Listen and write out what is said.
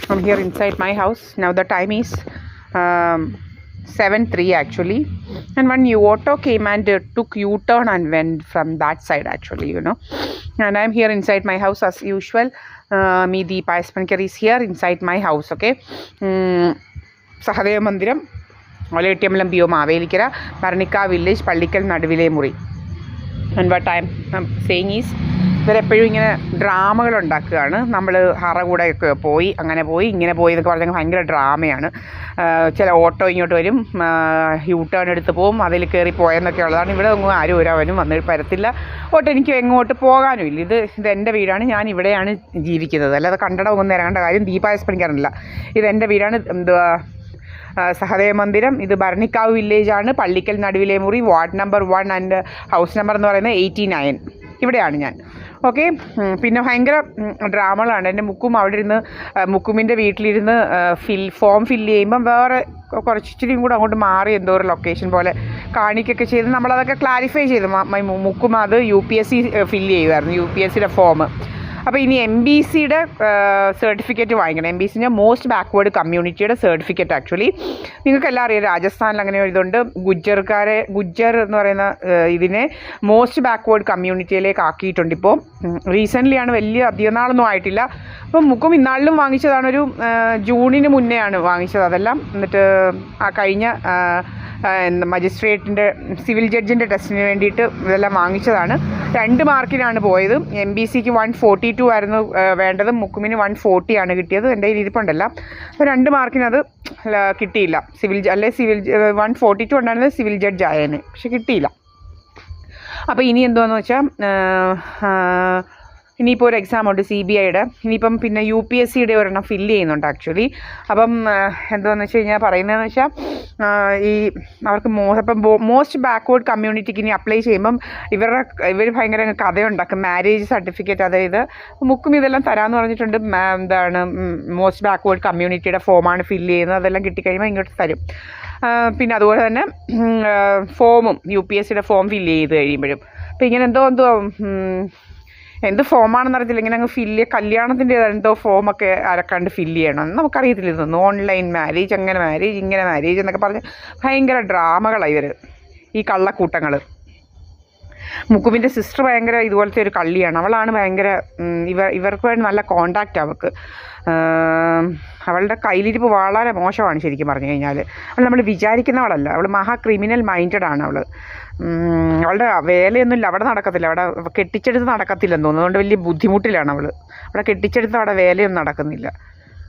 I'm here inside my house. Now the time is 7:03 actually, and one auto came and took U-turn and went from that side actually, and I'm here inside my house as usual. Me Deepa Espankar is here inside my house. Okay. Sahadeva Mandiram, Oletiyambalam PO Mavelikara, Baranika village, Pallikal Naduvile Muri. And what I'm saying is, ഇവരെപ്പോഴും ഇങ്ങനെ ഡ്രാമകൾ ഉണ്ടാക്കുകയാണ്. നമ്മൾ ഹറ കൂടെയൊക്കെ പോയി അങ്ങനെ പോയി ഇങ്ങനെ പോയി എന്നൊക്കെ പറഞ്ഞാൽ ഭയങ്കര ഡ്രാമയാണ്. ചില ഓട്ടോ ഇങ്ങോട്ട് വരും, യൂ-ടേൺ എടുത്ത് പോവും, അതിൽ കയറി പോയെന്നൊക്കെ ഉള്ളതാണ്. ഇവിടെ ഒന്നും ആരും ഒരാവനും വന്നിട്ട് വരത്തില്ല. എനിക്ക് എങ്ങോട്ട് പോകാനും ഇല്ല. ഇത് എൻ്റെ വീടാണ്, ഞാൻ ഇവിടെയാണ് ജീവിക്കുന്നത്. അല്ലാതെ കണ്ടട ഒന്നും ഇറങ്ങേണ്ട കാര്യം ദീപാ എസ്പണിക്കാറില്ല. ഇതെൻ്റെ വീടാണ്. സഹദേവ മന്ദിരം, ഇത് ഭരണിക്കാവ് വില്ലേജാണ്, പള്ളിക്കൽ നടുവിലെ മുറി, ward number 1 and house number എന്ന് പറയുന്നത് 89. ഇവിടെയാണ് ഞാൻ. ഓക്കെ. പിന്നെ ഭയങ്കര ഡ്രാമകളാണ്. എൻ്റെ മുക്കും അവിടെ ഇരുന്ന് മുക്കുമിൻ്റെ വീട്ടിലിരുന്ന് ഫോം ഫില്ല് ചെയ്യുമ്പം വേറെ കുറച്ചിരിയും കൂടെ അങ്ങോട്ട് മാറി എന്തോ ഒരു ലൊക്കേഷൻ പോലെ കാണിക്കൊക്കെ ചെയ്ത് നമ്മളതൊക്കെ ക്ലാരിഫൈ ചെയ്തു. മുക്കും അത് UPSC ഫില്ല് ചെയ്യുമായിരുന്നു, UPSCയുടെ ഫോം. അപ്പോൾ ഇനി MBCയുടെ സർട്ടിഫിക്കറ്റ് വാങ്ങിക്കണം. MBCൻ്റെ മോസ്റ്റ് ബാക്ക്വേർഡ് കമ്മ്യൂണിറ്റിയുടെ സർട്ടിഫിക്കറ്റ്. ആക്ച്വലി നിങ്ങൾക്കെല്ലാം അറിയാം, രാജസ്ഥാനിൽ അങ്ങനെ ഇതുണ്ട്. ഗുജ്ജർ എന്ന് പറയുന്ന ഇതിനെ മോസ്റ്റ് ബാക്ക്വേർഡ് കമ്മ്യൂണിറ്റിയിലേക്ക് ആക്കിയിട്ടുണ്ട്. ഇപ്പോൾ റീസെൻ്റ്ലിയാണ്, വലിയ അധികം നാളൊന്നും ആയിട്ടില്ല. അപ്പം മുക്കും ഇന്നാളിലും വാങ്ങിച്ചതാണ്, ഒരു ജൂണിന് മുന്നെയാണ് വാങ്ങിച്ചത് അതെല്ലാം. എന്നിട്ട് ആ കഴിഞ്ഞ മജിസ്ട്രേറ്റിൻ്റെ സിവിൽ ജഡ്ജിൻ്റെ ടെസ്റ്റിന് വേണ്ടിയിട്ട് ഇതെല്ലാം വാങ്ങിച്ചതാണ്. 2 മാർക്കിനാണ് പോയത്. MBCക്ക് 142 ആയിരുന്നു വേണ്ടത്, മുക്കുമിന് 140 ആണ് കിട്ടിയത്. എൻ്റെ കയ്യിൽ ഇരിപ്പുണ്ടല്ല. അപ്പോൾ 2 മാർക്കിനത് കിട്ടിയില്ല. സിവിൽ 142 ഉണ്ടായിരുന്നത് സിവിൽ ജഡ്ജ് ആയതിന്, പക്ഷെ കിട്ടിയില്ല. അപ്പോൾ ഇനി എന്തുവാന്ന് വെച്ചാൽ ഇനിയിപ്പോൾ ഒരു എക്സാം ഉണ്ട് CBIയുടെ. ഇനിയിപ്പം പിന്നെ UPSCയുടെ ഒരെണ്ണം ഫില്ല് ചെയ്യുന്നുണ്ട് ആക്ച്വലി. അപ്പം എന്താണെന്ന് വെച്ച് കഴിഞ്ഞാൽ പറയുന്നതെന്ന് വെച്ചാൽ ഈ അവർക്ക് മോസ്റ്റ് ബാക്ക്വേർഡ് കമ്മ്യൂണിറ്റിക്ക് ഇനി അപ്ലൈ ചെയ്യുമ്പം ഇവർ ഭയങ്കര കഥയുണ്ടാക്കും. മാരേജ് സർട്ടിഫിക്കറ്റ്, അതായത് മുക്കും ഇതെല്ലാം തരാമെന്ന് പറഞ്ഞിട്ടുണ്ട്. എന്താണ് മോസ്റ്റ് ബാക്ക്വേർഡ് കമ്മ്യൂണിറ്റിയുടെ ഫോമാണ് ഫില്ല് ചെയ്യുന്നത്. അതെല്ലാം കിട്ടിക്കഴിയുമ്പോൾ ഇങ്ങോട്ട് തരും. പിന്നെ അതുപോലെ തന്നെ ഫോമും UPSCയുടെ ഫോം ഫില്ല് ചെയ്ത് കഴിയുമ്പോഴും അപ്പോൾ ഇങ്ങനെ എന്ത് ഫോമാണെന്ന് അറിയത്തില്ല. ഇങ്ങനെ അങ്ങ് കല്യാണത്തിൻ്റെ എന്തോ ഫോമൊക്കെ ആരക്കാണ്ട് ഫില്ല് ചെയ്യണം, നമുക്കറിയത്തില്ല. ഇതൊന്നും ഓൺലൈൻ മാരേജ്, അങ്ങനെ മാരേജ്, ഇങ്ങനെ മാരേജ് എന്നൊക്കെ പറഞ്ഞ് ഭയങ്കര ഡ്രാമകളാണ് ഈ കള്ളക്കൂട്ടങ്ങൾ. മുക്കുമിൻ്റെ സിസ്റ്റർ ഭയങ്കര ഇതുപോലത്തെ ഒരു കള്ളിയാണ്. അവളാണ് ഭയങ്കര ഇവർക്ക് നല്ല കോണ്ടാക്റ്റ് അവൾക്ക്. അവളുടെ കയ്യിലിരിപ്പ് വളരെ മോശമാണ് ശരിക്കും പറഞ്ഞു കഴിഞ്ഞാൽ. അവൾ നമ്മൾ വിചാരിക്കുന്നവളല്ല. അവൾ മഹാ ക്രിമിനൽ മൈൻഡഡാണ് അവൾ. അവളുടെ വേലയൊന്നുമില്ല, അവിടെ നടക്കത്തില്ല. അവിടെ കെട്ടിച്ചെടുത്ത് നടക്കത്തില്ലെന്ന് തോന്നുന്നു. അതുകൊണ്ട് വലിയ ബുദ്ധിമുട്ടിലാണ് അവൾ. അവിടെ കെട്ടിച്ചെടുത്ത് അവിടെ വേലയൊന്നും നടക്കുന്നില്ല.